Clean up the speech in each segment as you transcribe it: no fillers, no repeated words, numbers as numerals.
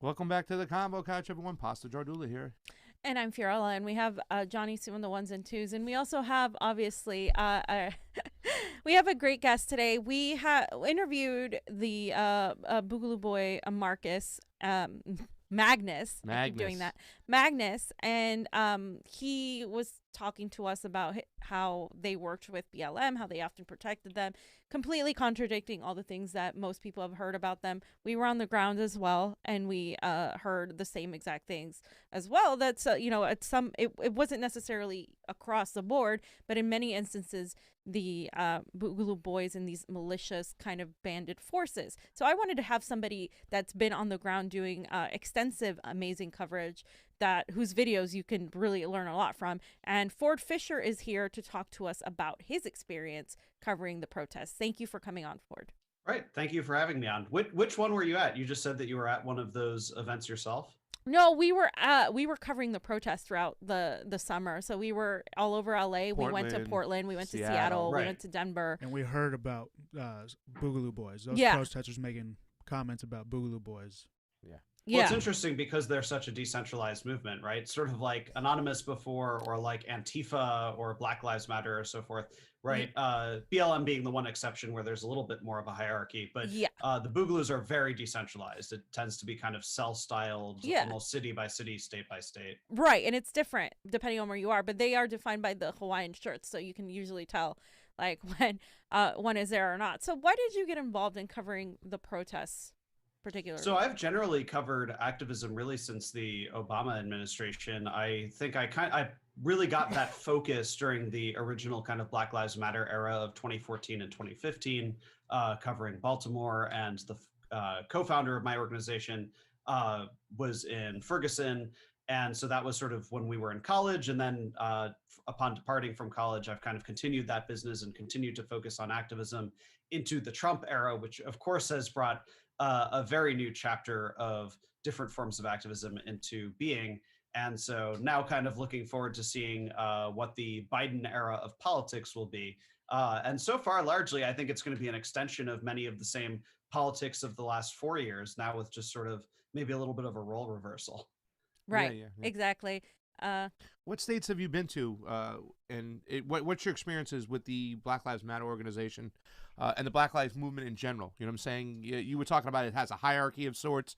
Welcome back to the Convo Couch, everyone. Pasta Jardula here. And I'm Fiorella, and we have Jonny Tsunami, the ones and twos, and we also have obviously we have a great guest today. We have interviewed the Boogaloo boy Marcus Magnus. I keep doing that, Magnus, and he was talking to us about how they worked with BLM, how they often protected them, completely contradicting all the things that most people have heard about them. We were on the ground as well, and we heard the same exact things as well. That's it wasn't necessarily across the board, but in many instances the Boogaloo boys and these malicious kind of banded forces. So I wanted to have somebody that's been on the ground doing extensive, amazing coverage, that whose videos you can really learn a lot from. And Fischer is here to talk to us about his experience covering the protests. Thank you for coming on, Ford. Right. Thank you for having me on. Which one were you at? You just said that you were at one of those events yourself. No, we were covering the protests throughout the summer. So we were all over LA. We went to Portland. We went to Seattle. Right. We went to Denver. And we heard about Boogaloo boys. Those protesters making comments about Boogaloo boys. Well, it's interesting because they're such a decentralized movement, right? Sort of like Anonymous before, or like Antifa or Black Lives Matter or so forth, right? BLM being the one exception where there's a little bit more of a hierarchy, but the Boogaloos are very decentralized. It tends to be kind of cell-styled, almost city by city, state by state. Right, and it's different depending on where you are, but they are defined by the Hawaiian shirts, so you can usually tell like when one is there or not. So why did you get involved in covering the protests? Particularly. So I've generally covered activism really since the Obama administration. I think I really got that focus during the original kind of Black Lives Matter era of 2014 and 2015, covering Baltimore, and the co-founder of my organization was in Ferguson. And so that was sort of when we were in college. And then upon departing from college, I've kind of continued that business and continued to focus on activism into the Trump era, which of course has brought a very new chapter of different forms of activism into being. And so now kind of looking forward to seeing what the Biden era of politics will be. And so far, largely, I think it's going to be an extension of many of the same politics of the last 4 years, now with just sort of maybe a little bit of a role reversal. Right, exactly. What states have you been to, and what's your experiences with the Black Lives Matter organization and the Black Lives movement in general? You know what I'm saying? You were talking about it has a hierarchy of sorts,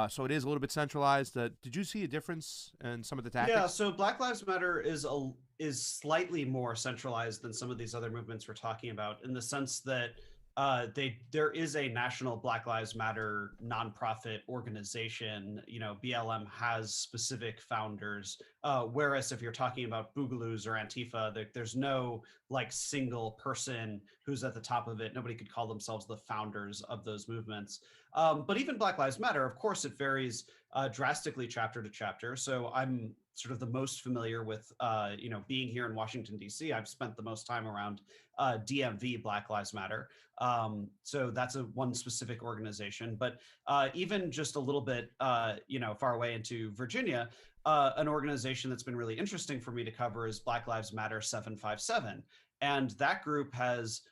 so it is a little bit centralized. Did you see a difference in some of the tactics? Yeah, so Black Lives Matter is slightly more centralized than some of these other movements we're talking about, in the sense that there is a national Black Lives Matter nonprofit organization. You know, BLM has specific founders, whereas if you're talking about Boogaloos or Antifa, there's no like single person who's at the top of it. Nobody could call themselves the founders of those movements. But even Black Lives Matter, of course, it varies drastically chapter to chapter. So I'm sort of the most familiar with, being here in Washington, D.C. I've spent the most time around DMV, Black Lives Matter. So that's one specific organization. But even just a little bit, far away into Virginia, an organization that's been really interesting for me to cover is Black Lives Matter 757. And that group has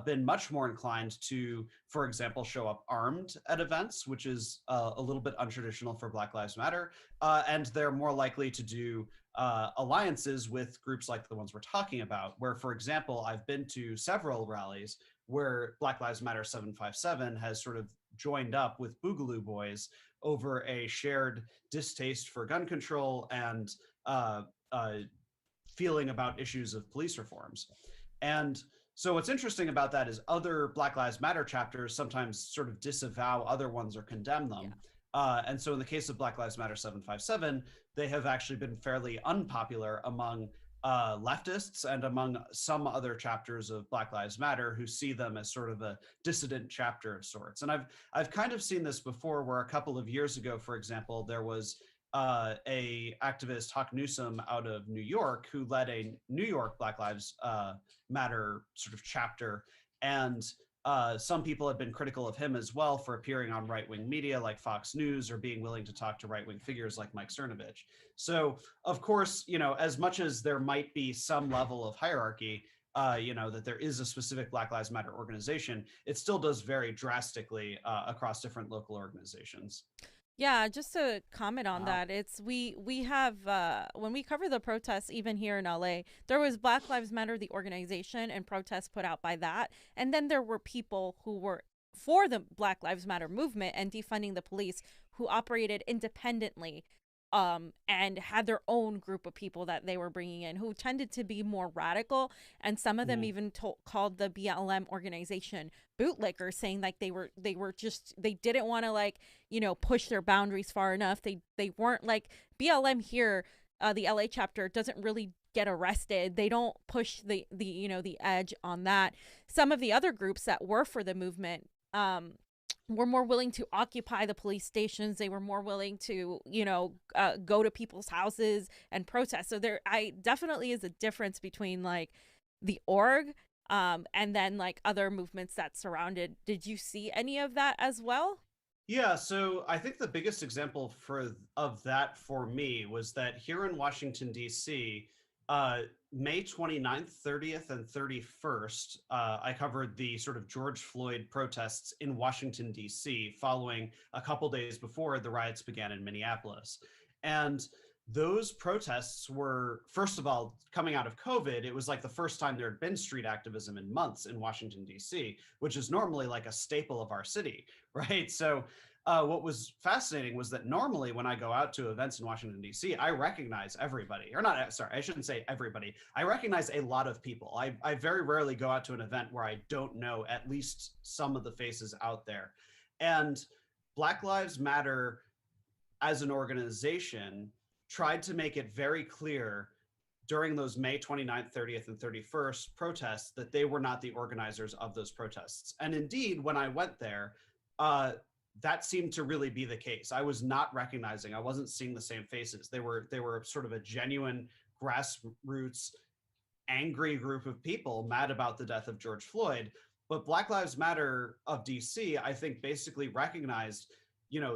been much more inclined to, for example, show up armed at events, which is a little bit untraditional for Black Lives Matter. And they're more likely to do alliances with groups like the ones we're talking about, where, for example, I've been to several rallies where Black Lives Matter 757 has sort of joined up with Boogaloo boys over a shared distaste for gun control and feeling about issues of police reforms. And so what's interesting about that is other Black Lives Matter chapters sometimes sort of disavow other ones or condemn them. And so in the case of Black Lives Matter 757, they have actually been fairly unpopular among leftists and among some other chapters of Black Lives Matter who see them as sort of a dissident chapter of sorts. And I've kind of seen this before, where a couple of years ago, for example, there was a activist, Hawk Newsom, out of New York, who led a New York Black Lives Matter sort of chapter. And some people have been critical of him as well for appearing on right-wing media like Fox News, or being willing to talk to right-wing figures like Mike Cernovich. So, of course, as much as there might be some level of hierarchy, that there is a specific Black Lives Matter organization, it still does vary drastically across different local organizations. Yeah, just to comment on Wow. that, it's we have when we cover the protests, even here in LA, there was Black Lives Matter, the organization, and protests put out by that, and then there were people who were for the Black Lives Matter movement and defunding the police who operated independently, and had their own group of people that they were bringing in who tended to be more radical, and some of them even called the BLM organization bootlickers, saying like they didn't want to like push their boundaries far enough. They weren't like BLM here. The LA chapter doesn't really get arrested. They don't push the edge on that. Some of the other groups that were for the movement were more willing to occupy the police stations. They were more willing to go to people's houses and protest. So I definitely is a difference between like the org and then like other movements that surrounded. Did you see any of that as well? Yeah, so I think the biggest example of that for me was that here in Washington, D.C., May 29th, 30th, and 31st, I covered the sort of George Floyd protests in Washington, D.C., following a couple days before the riots began in Minneapolis. And those protests were, first of all, coming out of COVID, it was like the first time there had been street activism in months in Washington, D.C., which is normally like a staple of our city, right? So what was fascinating was that normally when I go out to events in Washington, D.C., I recognize everybody, or not, sorry, I shouldn't say everybody. I recognize a lot of people. I very rarely go out to an event where I don't know at least some of the faces out there. And Black Lives Matter as an organization tried to make it very clear during those May 29th, 30th, and 31st protests that they were not the organizers of those protests. And indeed, when I went there, that seemed to really be the case. I was not recognizing, I wasn't seeing the same faces. They were sort of a genuine grassroots, angry group of people mad about the death of George Floyd. But Black Lives Matter of DC, I think, basically recognized,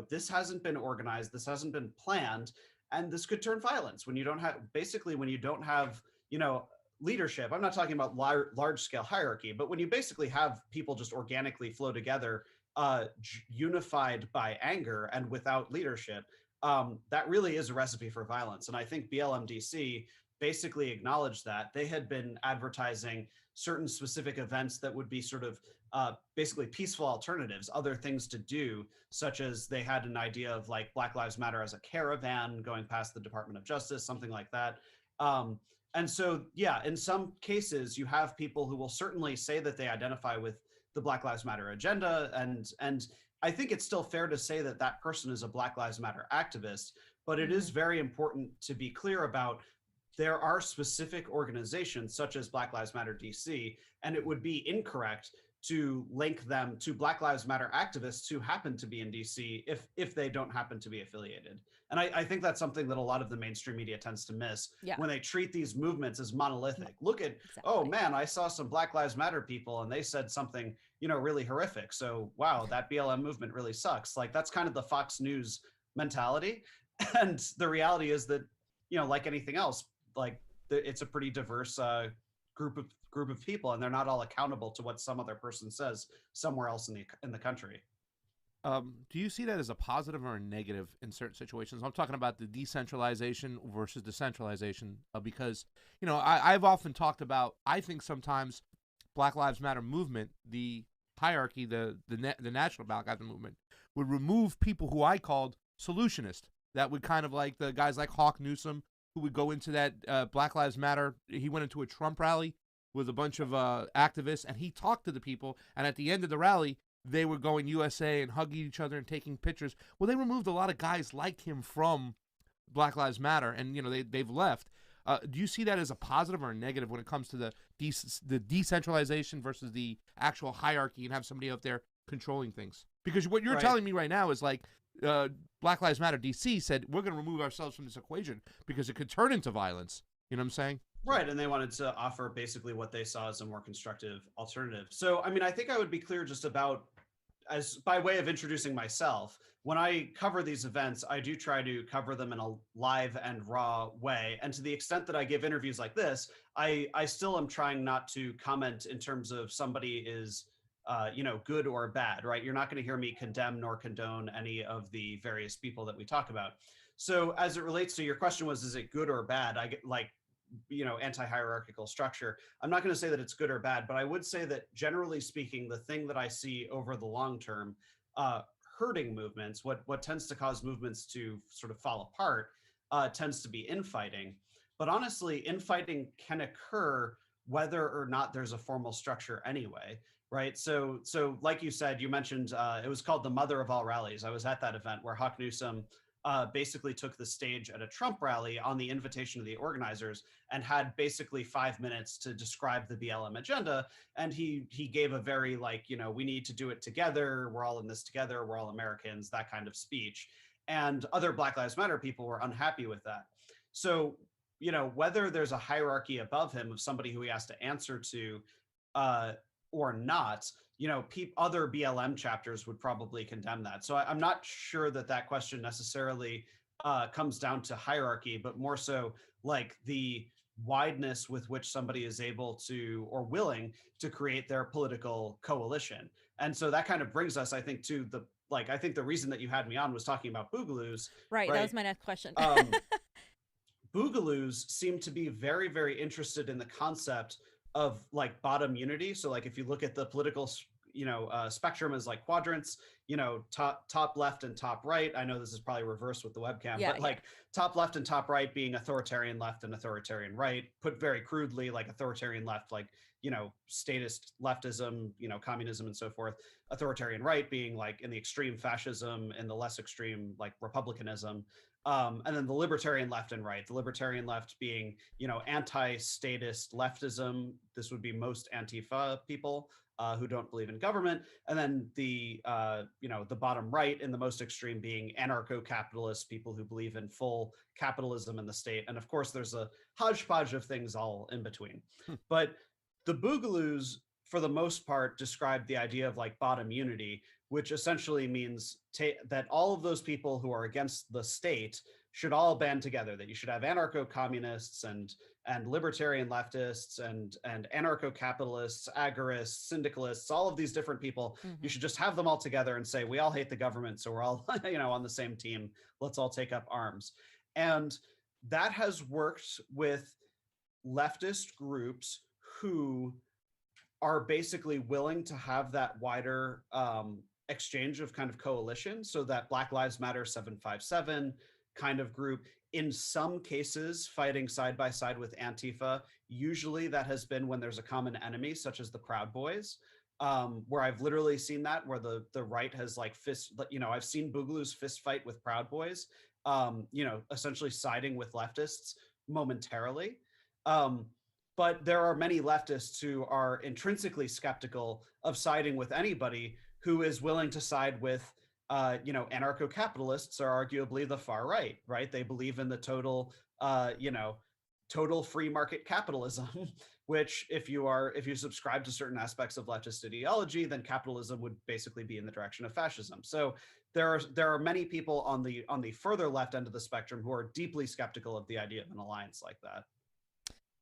this hasn't been organized, this hasn't been planned, and this could turn violence when you don't have, leadership. I'm not talking about large scale hierarchy, but when you basically have people just organically flow together, unified by anger and without leadership, that really is a recipe for violence. And I think BLMDC basically acknowledged that. They had been advertising certain specific events that would be sort of basically peaceful alternatives, other things to do, such as they had an idea of like Black Lives Matter as a caravan going past the Department of Justice, something like that. And so, yeah, in some cases, you have people who will certainly say that they identify with the Black Lives Matter agenda. And I think it's still fair to say that that person is a Black Lives Matter activist, but it is very important to be clear about there are specific organizations such as Black Lives Matter DC, and it would be incorrect to link them to Black Lives Matter activists who happen to be in DC if they don't happen to be affiliated. And I think that's something that a lot of the mainstream media tends to miss when they treat these movements as monolithic. Look at, oh man, I saw some Black Lives Matter people and they said something, really horrific. So wow, that BLM movement really sucks. Like that's kind of the Fox News mentality. And the reality is that, like anything else, like it's a pretty diverse group of people, and they're not all accountable to what some other person says somewhere else in the country. Do you see that as a positive or a negative in certain situations? I'm talking about the decentralization versus decentralization, because I've often talked about, I think sometimes Black Lives Matter movement, the hierarchy, the national Black Lives movement would remove people who I called solutionist. That would kind of like the guys like Hawk Newsom, who would go into that Black Lives Matter. He went into a Trump rally with a bunch of activists, and he talked to the people. And at the end of the rally, they were going USA and hugging each other and taking pictures. Well, they removed a lot of guys like him from Black Lives Matter, and they've left. Do you see that as a positive or a negative when it comes to the decentralization versus the actual hierarchy and have somebody out there controlling things? Because what you're telling me right now is like Black Lives Matter DC said, we're going to remove ourselves from this equation because it could turn into violence. You know what I'm saying? Right. And they wanted to offer basically what they saw as a more constructive alternative. So, I mean, I think I would be clear just about, as by way of introducing myself, when I cover these events, I do try to cover them in a live and raw way. And to the extent that I give interviews like this, I still am trying not to comment in terms of somebody is good or bad, right? You're not going to hear me condemn nor condone any of the various people that we talk about. So as it relates to your question was, is it good or bad? I get like, anti-hierarchical structure. I'm not going to say that it's good or bad, but I would say that generally speaking, the thing that I see over the long term, hurting movements, what tends to cause movements to sort of fall apart, tends to be infighting. But honestly, infighting can occur whether or not there's a formal structure anyway, right? So like you said, you mentioned it was called the mother of all rallies. I was at that event where Hawk Newsom basically took the stage at a Trump rally on the invitation of the organizers and had basically 5 minutes to describe the BLM agenda. And he gave a very we need to do it together. We're all in this together. We're all Americans, that kind of speech. And other Black Lives Matter people were unhappy with that. So, whether there's a hierarchy above him of somebody who he has to answer to or not, other BLM chapters would probably condemn that. So I'm not sure that question necessarily comes down to hierarchy, but more so like the wideness with which somebody is able to or willing to create their political coalition. And so that kind of brings us, I think, to I think the reason that you had me on was talking about Boogaloos. Right. That was my next question. Boogaloos seem to be very, very interested in the concept of bottom unity. So if you look at the political spectrum as quadrants, top left and top right. I know this is probably reversed with the webcam, but top left and top right being authoritarian left and authoritarian right. Put very crudely, authoritarian left, statist leftism, communism and so forth. Authoritarian right being in the extreme fascism and the less extreme republicanism. And then the libertarian left and right. The libertarian left being, anti-statist leftism. This would be most Antifa people who don't believe in government. And then the bottom right in the most extreme being anarcho-capitalist people who believe in full capitalism in the state. And of course, there's a hodgepodge of things all in between. But the Boogaloos, for the most part, describe the idea of bottom unity, which essentially means that all of those people who are against the state should all band together, that you should have anarcho-communists and libertarian leftists and anarcho-capitalists, agorists, syndicalists, all of these different people. Mm-hmm. You should just have them all together and say, we all hate the government, so we're all on the same team. Let's all take up arms. And that has worked with leftist groups who are basically willing to have that wider exchange of kind of coalition. So that Black Lives Matter 757 kind of group, in some cases fighting side by side with Antifa. Usually that has been when there's a common enemy, such as the Proud Boys, where I've literally seen that, where the right has I've seen Boogaloo's fist fight with Proud Boys, essentially siding with leftists momentarily. But there are many leftists who are intrinsically skeptical of siding with anybody who is willing to side with, anarcho-capitalists are arguably the far right, right? They believe in the total free market capitalism, which if you subscribe to certain aspects of leftist ideology, then capitalism would basically be in the direction of fascism. So there are many people on the further left end of the spectrum who are deeply skeptical of the idea of an alliance like that.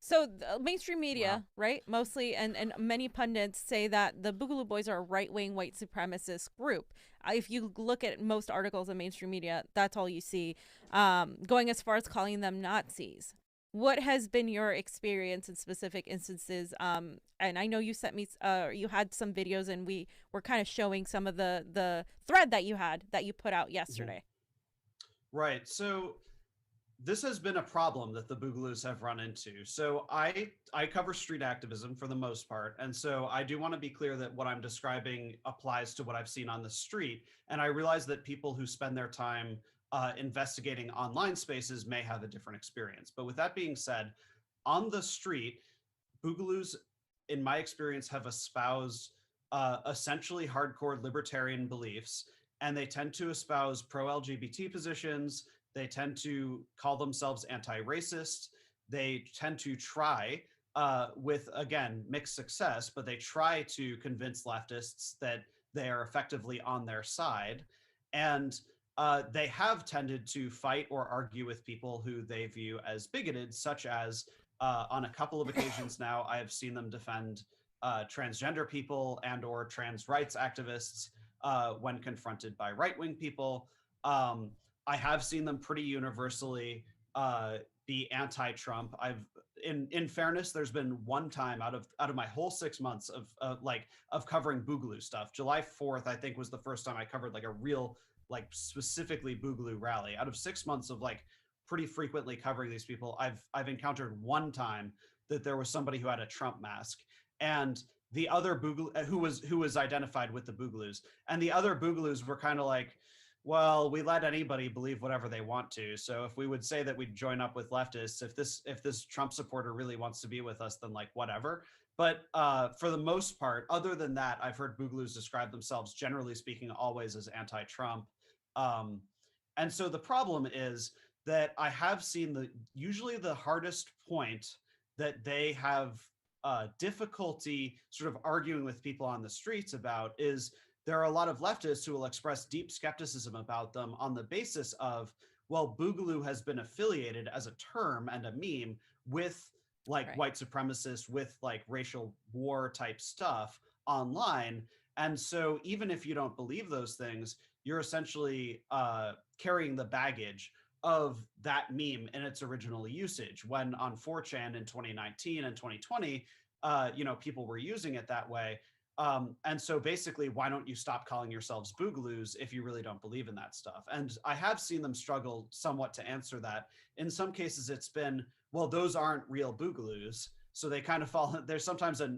So mainstream media, right, mostly, and many pundits say that the Boogaloo Boys are a right-wing white supremacist group. If you look at most articles in mainstream media, that's all you see, going as far as calling them Nazis. What has been your experience in specific instances? And I know you sent me, you had some videos, and we were kind of showing some of the thread that you put out yesterday. Right. So this has been a problem that the Boogaloos have run into. So I cover street activism for the most part. And so I do want to be clear that what I'm describing applies to what I've seen on the street. And I realize that people who spend their time investigating online spaces may have a different experience. But with that being said, on the street, Boogaloos, in my experience, have espoused essentially hardcore libertarian beliefs, and they tend to espouse pro-LGBT positions. They tend to call themselves anti-racist. They tend to try, with, again, mixed success, but they try to convince leftists that they are effectively on their side. And they have tended to fight or argue with people who they view as bigoted, such as on a couple of occasions now, I have seen them defend transgender people and or trans rights activists when confronted by right-wing people. I have seen them pretty universally be anti-Trump. In fairness, there's been one time out of my whole 6 months of covering Boogaloo stuff. July 4th, I think, was the first time I covered like a real, like specifically Boogaloo rally. Out of 6 months of like pretty frequently covering these people, I've encountered one time that there was somebody who had a Trump mask, and the other Boogaloo who was identified with the Boogaloos, and the other Boogaloos were kind of like, well, we let anybody believe whatever they want to. So if we would say that we'd join up with leftists, if this Trump supporter really wants to be with us, then like whatever. But for the most part, other than that, I've heard Boogaloos describe themselves, generally speaking, always as anti-Trump. And so the problem is that I have seen usually the hardest point that they have difficulty sort of arguing with people on the streets about is there are a lot of leftists who will express deep skepticism about them on the basis of, well, Boogaloo has been affiliated as a term and a meme with like white supremacists, with like racial war type stuff online. And so even if you don't believe those things, you're essentially carrying the baggage of that meme in its original usage, when on 4chan in 2019 and 2020, people were using it that way. And so basically, why don't you stop calling yourselves Boogaloos if you really don't believe in that stuff? And I have seen them struggle somewhat to answer that. In some cases, it's been, well, those aren't real Boogaloos. So they kind of fall, there's sometimes a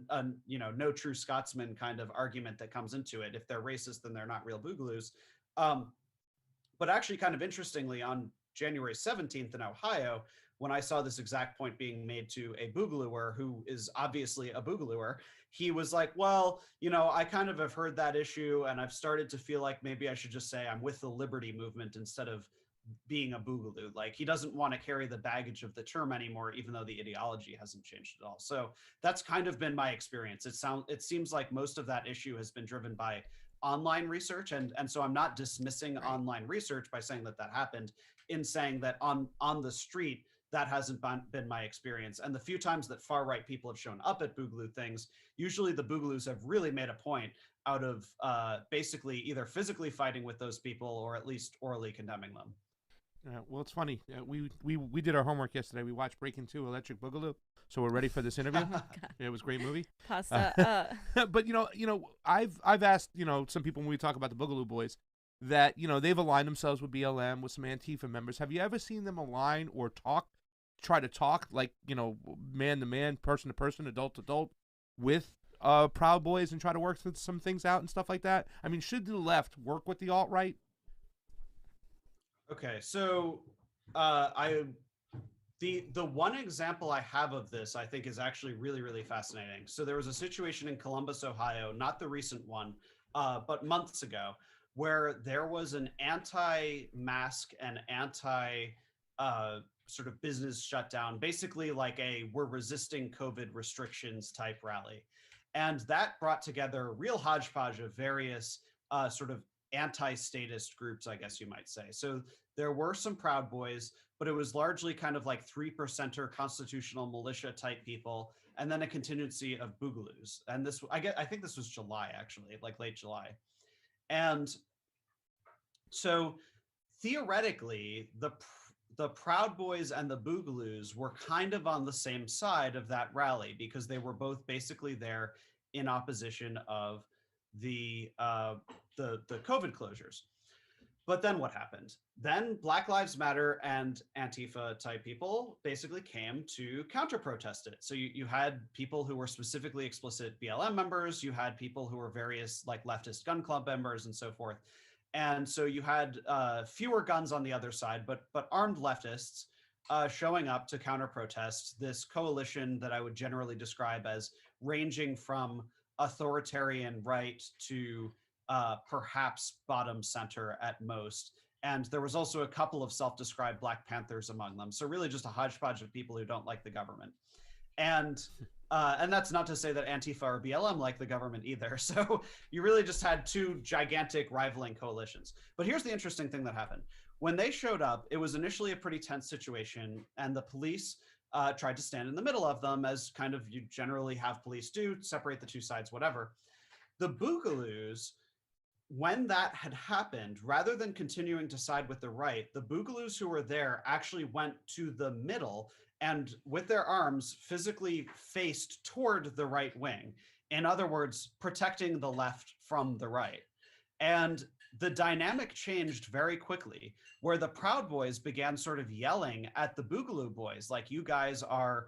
no true Scotsman kind of argument that comes into it. If they're racist, then they're not real Boogaloos. But actually, kind of interestingly, on January 17th in Ohio, when I saw this exact point being made to a Boogalooer who is obviously a Boogalooer, he was like, well, I kind of have heard that issue, and I've started to feel like maybe I should just say I'm with the liberty movement instead of being a Boogaloo. Like, he doesn't want to carry the baggage of the term anymore, even though the ideology hasn't changed at all. So that's kind of been my experience. It seems like most of that issue has been driven by online research, and so I'm not dismissing online research by saying that happened, in saying that on the street, that hasn't been my experience. And the few times that far-right people have shown up at Boogaloo things, usually the Boogaloos have really made a point out of basically either physically fighting with those people or at least orally condemning them. Well, it's funny. We did our homework yesterday. We watched Breaking 2 Electric Boogaloo, so we're ready for this interview. It was a great movie. Pasta. But I've asked some people when we talk about the Boogaloo Boys that they've aligned themselves with BLM, with some Antifa members. Have you ever seen them align or try to talk like man to man, person to person, adult to adult with Proud Boys and try to work some things out and stuff like that? I mean, should the left work with the alt-right? Okay, so the one example I have of this, I think, is actually really, really fascinating. So there was a situation in Columbus, Ohio, not the recent one, but months ago, where there was an anti-mask and sort of business shutdown, basically like a we're resisting COVID restrictions type rally. And that brought together a real hodgepodge of various sort of anti-statist groups, I guess you might say. So there were some Proud Boys, but it was largely kind of like 3%er constitutional militia type people, and then a contingency of Boogaloos. And this, I think this was July, actually, like late July. And so theoretically, the Proud Boys and the Boogaloos were kind of on the same side of that rally, because they were both basically there in opposition of the COVID closures. But then what happened? Then Black Lives Matter and Antifa type people basically came to counter protest it. So you had people who were specifically explicit BLM members, you had people who were various like leftist gun club members and so forth. And so you had fewer guns on the other side, but armed leftists showing up to counter protest this coalition that I would generally describe as ranging from authoritarian right to perhaps bottom center at most. And there was also a couple of self-described Black Panthers among them. So really just a hodgepodge of people who don't like the government. And that's not to say that Antifa or BLM like the government either. So you really just had two gigantic rivaling coalitions. But here's the interesting thing that happened. When they showed up, it was initially a pretty tense situation, and the police tried to stand in the middle of them, as kind of you generally have police do, separate the two sides, whatever. The Boogaloos, when that had happened, rather than continuing to side with the right, the Boogaloos who were there actually went to the middle and with their arms physically faced toward the right wing. In other words, protecting the left from the right. And the dynamic changed very quickly, where the Proud Boys began sort of yelling at the Boogaloo Boys, like, you guys are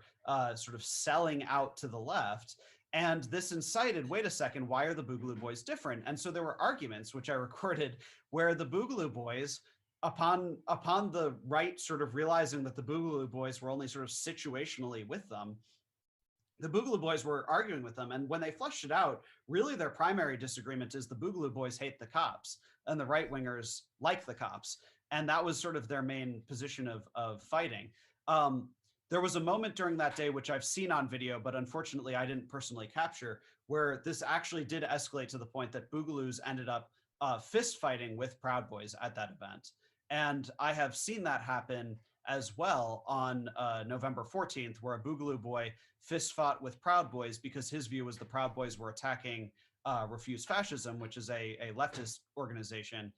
sort of selling out to the left. And this incited, wait a second, why are the Boogaloo Boys different? And so there were arguments, which I recorded, where the Boogaloo Boys, upon the right sort of realizing that the Boogaloo Boys were only sort of situationally with them, the Boogaloo Boys were arguing with them. And when they fleshed it out, really their primary disagreement is the Boogaloo Boys hate the cops and the right-wingers like the cops. And that was sort of their main position of fighting. There was a moment during that day, which I've seen on video, but unfortunately I didn't personally capture, where this actually did escalate to the point that Boogaloos ended up fist fighting with Proud Boys at that event. And I have seen that happen as well on November 14th, where a Boogaloo boy fist fought with Proud Boys because his view was the Proud Boys were attacking Refuse Fascism, which is a leftist organization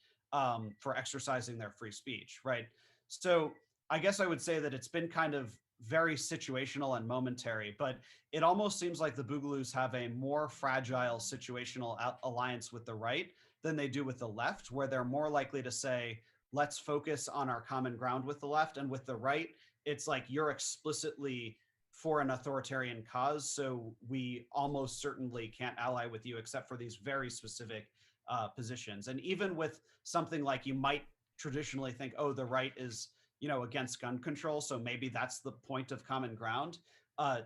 for exercising their free speech, right? So I guess I would say that it's been kind of very situational and momentary, but it almost seems like the Boogaloos have a more fragile situational alliance with the right than they do with the left, where they're more likely to say, let's focus on our common ground with the left. And with the right, it's like, you're explicitly for an authoritarian cause, so we almost certainly can't ally with you except for these very specific positions. And even with something like, you might traditionally think, oh, the right is, you know, against gun control, so maybe that's the point of common ground.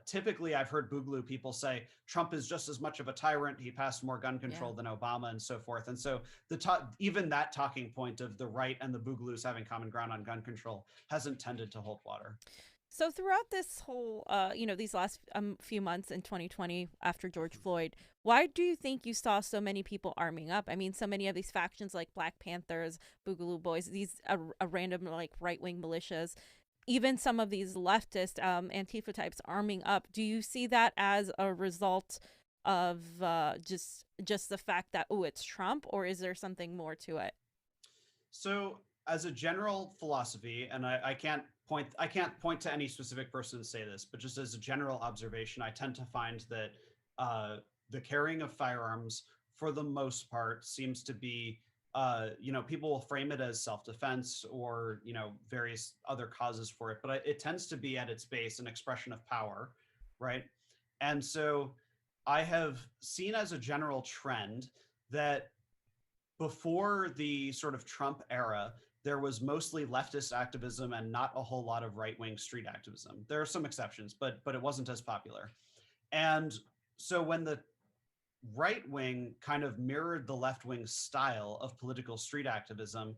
Typically, I've heard Boogaloo people say Trump is just as much of a tyrant. He passed more gun control than Obama and so forth. And so even that talking point of the right and the Boogaloos having common ground on gun control hasn't tended to hold water. So throughout this whole, these last few months in 2020 after George Floyd, why do you think you saw so many people arming up? I mean, so many of these factions like Black Panthers, Boogaloo Boys, these random like right-wing militias, even some of these leftist Antifa types arming up. Do you see that as a result of just the fact that, oh, it's Trump, or is there something more to it? So as a general philosophy, and I can't point to any specific person to say this, but just as a general observation, I tend to find that the carrying of firearms, for the most part, seems to be, people will frame it as self-defense or, various other causes for it, but it tends to be at its base an expression of power, right? And so I have seen as a general trend that before the sort of Trump era, there was mostly leftist activism and not a whole lot of right-wing street activism. There are some exceptions, but it wasn't as popular. And so when the right wing kind of mirrored the left wing style of political street activism,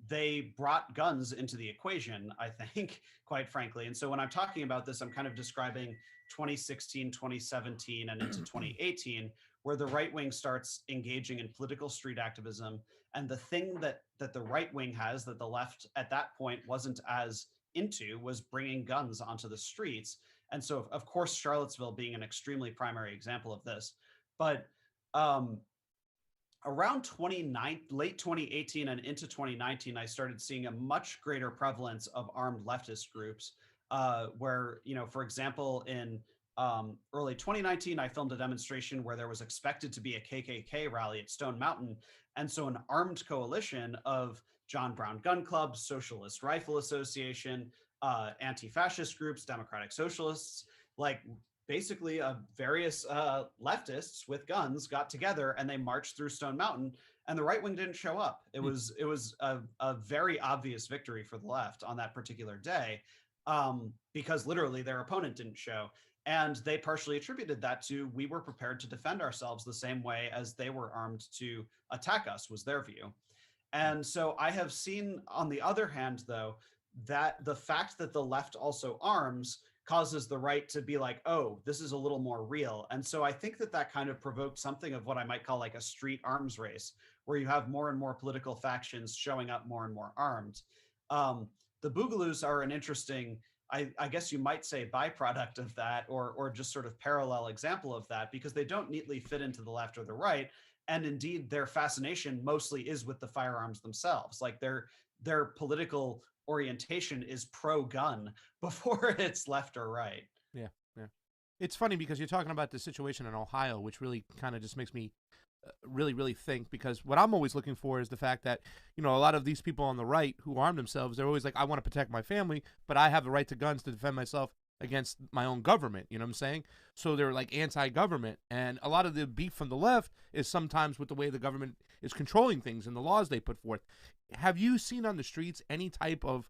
they brought guns into the equation, I think, quite frankly. And so when I'm talking about this, I'm kind of describing 2016, 2017, and into 2018, where the right wing starts engaging in political street activism. And the thing that the right wing has that the left at that point wasn't as into was bringing guns onto the streets. And so, of course, Charlottesville being an extremely primary example of this. But around late 2018 and into 2019, I started seeing a much greater prevalence of armed leftist groups where, for example, in early 2019, I filmed a demonstration where there was expected to be a KKK rally at Stone Mountain. And so an armed coalition of John Brown Gun Club, Socialist Rifle Association, anti-fascist groups, Democratic Socialists, like basically various leftists with guns got together and they marched through Stone Mountain, and the right wing didn't show up. It was a very obvious victory for the left on that particular day because literally their opponent didn't show. And they partially attributed that to, we were prepared to defend ourselves the same way as they were armed to attack us, was their view. And so I have seen, on the other hand, though, that the fact that the left also arms causes the right to be like, oh, this is a little more real. And so I think that kind of provoked something of what I might call like a street arms race, where you have more and more political factions showing up more and more armed. The Boogaloos are an interesting I guess you might say byproduct of that, or just sort of parallel example of that, because they don't neatly fit into the left or the right. And indeed, their fascination mostly is with the firearms themselves. Like their political orientation is pro-gun before it's left or right. Yeah, yeah. It's funny because you're talking about the situation in Ohio, which really kind of just makes me really, really think, because what I'm always looking for is the fact that, you know, a lot of these people on the right who arm themselves, they're always like, I want to protect my family, but I have the right to guns to defend myself against my own government. You know what I'm saying? So they're like anti-government. And a lot of the beef from the left is sometimes with the way the government is controlling things and the laws they put forth. Have you seen on the streets any type of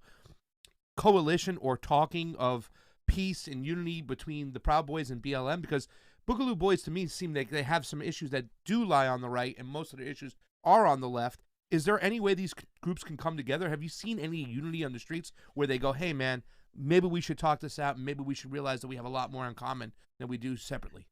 coalition or talking of peace and unity between the Proud Boys and BLM? Because Boogaloo Boys, to me, seem like they have some issues that do lie on the right, and most of the issues are on the left. Is there any way these groups can come together? Have you seen any unity on the streets where they go, hey, man, maybe we should talk this out, and maybe we should realize that we have a lot more in common than we do separately?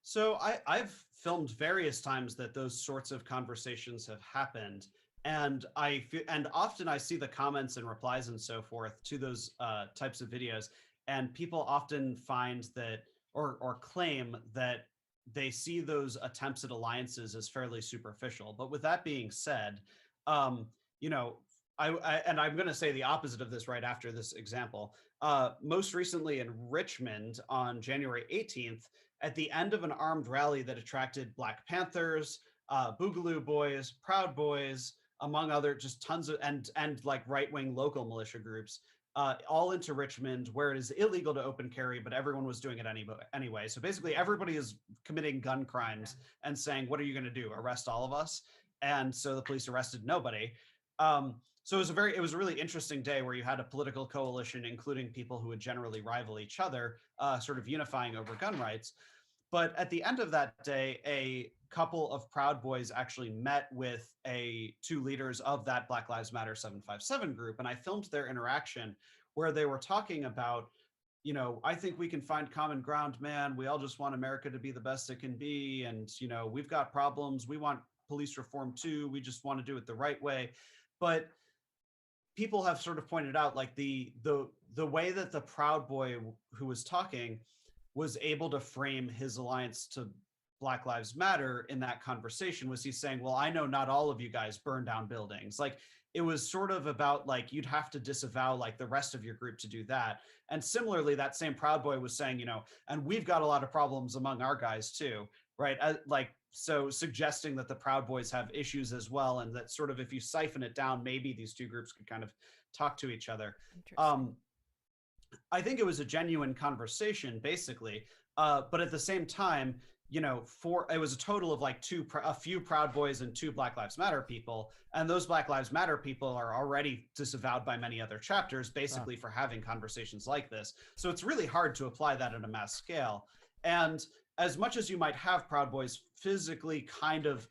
So I've filmed various times that those sorts of conversations have happened. And often I see the comments and replies and so forth to those types of videos, and people often find that or claim that they see those attempts at alliances as fairly superficial. But with that being said, you know, and I'm going to say the opposite of this right after this example. Most recently in Richmond on January 18th, at the end of an armed rally that attracted Black Panthers, Boogaloo Boys, Proud Boys, among other just tons of and like right-wing local militia groups, all into Richmond, where it is illegal to open carry, but everyone was doing it anyway. So basically, everybody is committing gun crimes and saying, "What are you going to do? Arrest all of us?" And so the police arrested nobody. So it was a really interesting day where you had a political coalition, including people who would generally rival each other, sort of unifying over gun rights. But at the end of that day, a couple of Proud Boys actually met with two leaders of that Black Lives Matter 757 group, and I filmed their interaction where they were talking about, you know, I think we can find common ground, man. We all just want America to be the best it can be, and you know, we've got problems. We want police reform too. We just want to do it the right way. But people have sort of pointed out, like the way that the Proud Boy who was talking was able to frame his alliance to Black Lives Matter in that conversation was he's saying, well, I know not all of you guys burn down buildings. Like it was sort of about like, you'd have to disavow like the rest of your group to do that. And similarly, that same Proud Boy was saying, you know, and we've got a lot of problems among our guys too, right? So suggesting that the Proud Boys have issues as well. And that sort of, if you siphon it down, maybe these two groups could kind of talk to each other. I think it was a genuine conversation, basically. But at the same time, you know, it was a total of like a few Proud Boys and 2 Black Lives Matter people. And those Black Lives Matter people are already disavowed by many other chapters, basically for having conversations like this. So it's really hard to apply that at a mass scale. And as much as you might have Proud Boys physically kind of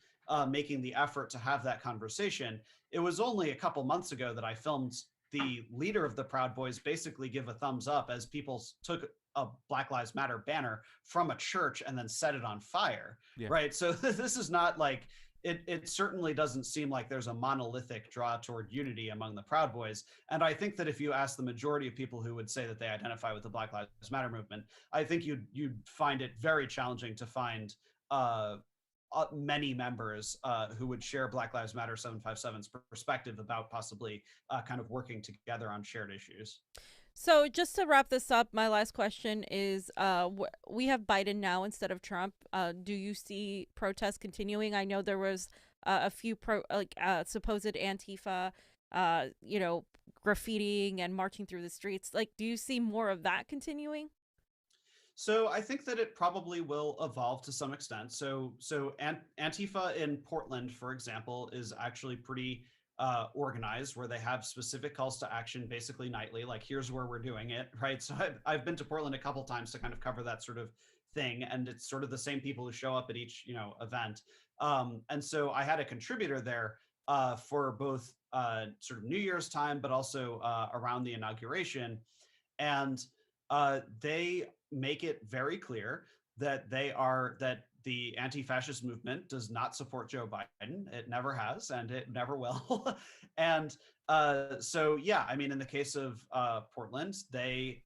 making the effort to have that conversation, it was only a couple months ago that I filmed the leader of the Proud Boys basically give a thumbs up as people took a Black Lives Matter banner from a church and then set it on fire, right? So this is not like, it certainly doesn't seem like there's a monolithic draw toward unity among the Proud Boys. And I think that if you ask the majority of people who would say that they identify with the Black Lives Matter movement, I think you'd find it very challenging to find many members who would share Black Lives Matter 757's perspective about possibly kind of working together on shared issues. So just to wrap this up, my last question is, we have Biden now instead of Trump. Do you see protests continuing? I know there was a few supposed Antifa, you know, graffitiing and marching through the streets. Like, do you see more of that continuing? So I think that it probably will evolve to some extent. So Antifa in Portland, for example, is actually pretty organized, where they have specific calls to action basically nightly, like here's where we're doing it, right? So I've been to Portland a couple times to kind of cover that sort of thing, and it's sort of the same people who show up at each, you know, event. And so I had a contributor there for both sort of New Year's time, but also around the inauguration. And they make it very clear that the anti-fascist movement does not support Joe Biden. It never has, and it never will. And so, yeah, I mean, in the case of Portland, they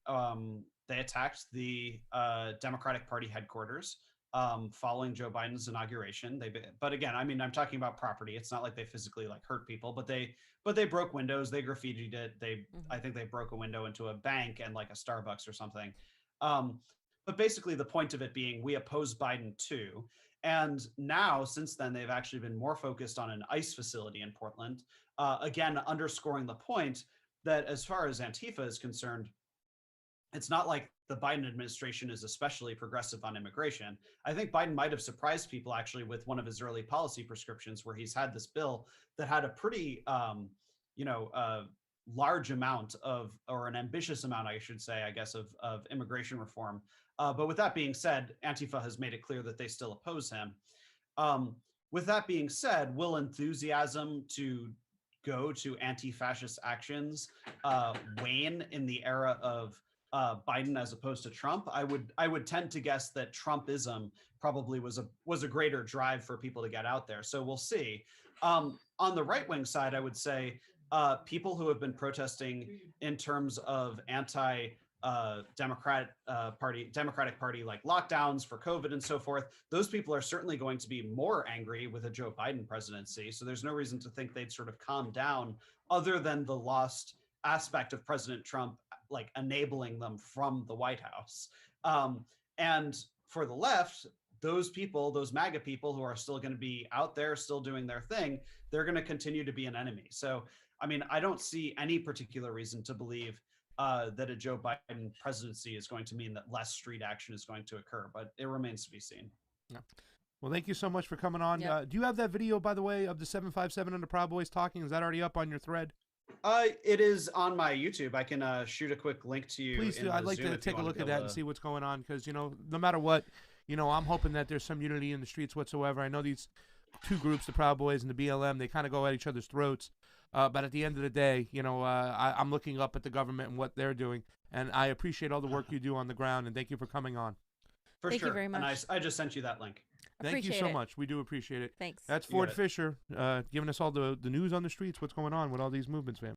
attacked the Democratic Party headquarters following Joe Biden's inauguration. But again, I mean, I'm talking about property. It's not like they physically like hurt people, but they broke windows. They graffitied it. I think they broke a window into a bank and like a Starbucks or something. But basically, the point of it being, we oppose Biden too. And now, since then, they've actually been more focused on an ICE facility in Portland, again, underscoring the point that as far as Antifa is concerned, it's not like the Biden administration is especially progressive on immigration. I think Biden might have surprised people actually with one of his early policy prescriptions, where he's had this bill that had a pretty, large amount of, or an ambitious amount, I should say, I guess, of immigration reform. But with that being said, Antifa has made it clear that they still oppose him. With that being said, will enthusiasm to go to anti-fascist actions wane in the era of Biden as opposed to Trump? I would tend to guess that Trumpism probably was a greater drive for people to get out there. So we'll see. On the right-wing side, I would say people who have been protesting in terms of Democratic Party like lockdowns for COVID and so forth, those people are certainly going to be more angry with a Joe Biden presidency. So there's no reason to think they'd sort of calm down, other than the lost aspect of President Trump like enabling them from the White House. And for the left, those people, those MAGA people who are still going to be out there, still doing their thing, they're going to continue to be an enemy. So, I mean, I don't see any particular reason to believe that a Joe Biden presidency is going to mean that less street action is going to occur, but it remains to be seen. Yeah. Well, thank you so much for coming on. Yep. Do you have that video, by the way, of the 757 and the Proud Boys talking? Is that already up on your thread? It is on my YouTube. I can shoot a quick link to you. Please do. I'd like to take a look at that and see what's going on, because, no matter what, I'm hoping that there's some unity in the streets whatsoever. I know these two groups, the Proud Boys and the BLM, they kind of go at each other's throats. But at the end of the day, I'm looking up at the government and what they're doing, and I appreciate all the work you do on the ground, and thank you for coming on. Thank you very much. And I just sent you that link. Thank you so much. We do appreciate it. Thanks. That's Ford Fischer giving us all the news on the streets, what's going on with all these movements, man.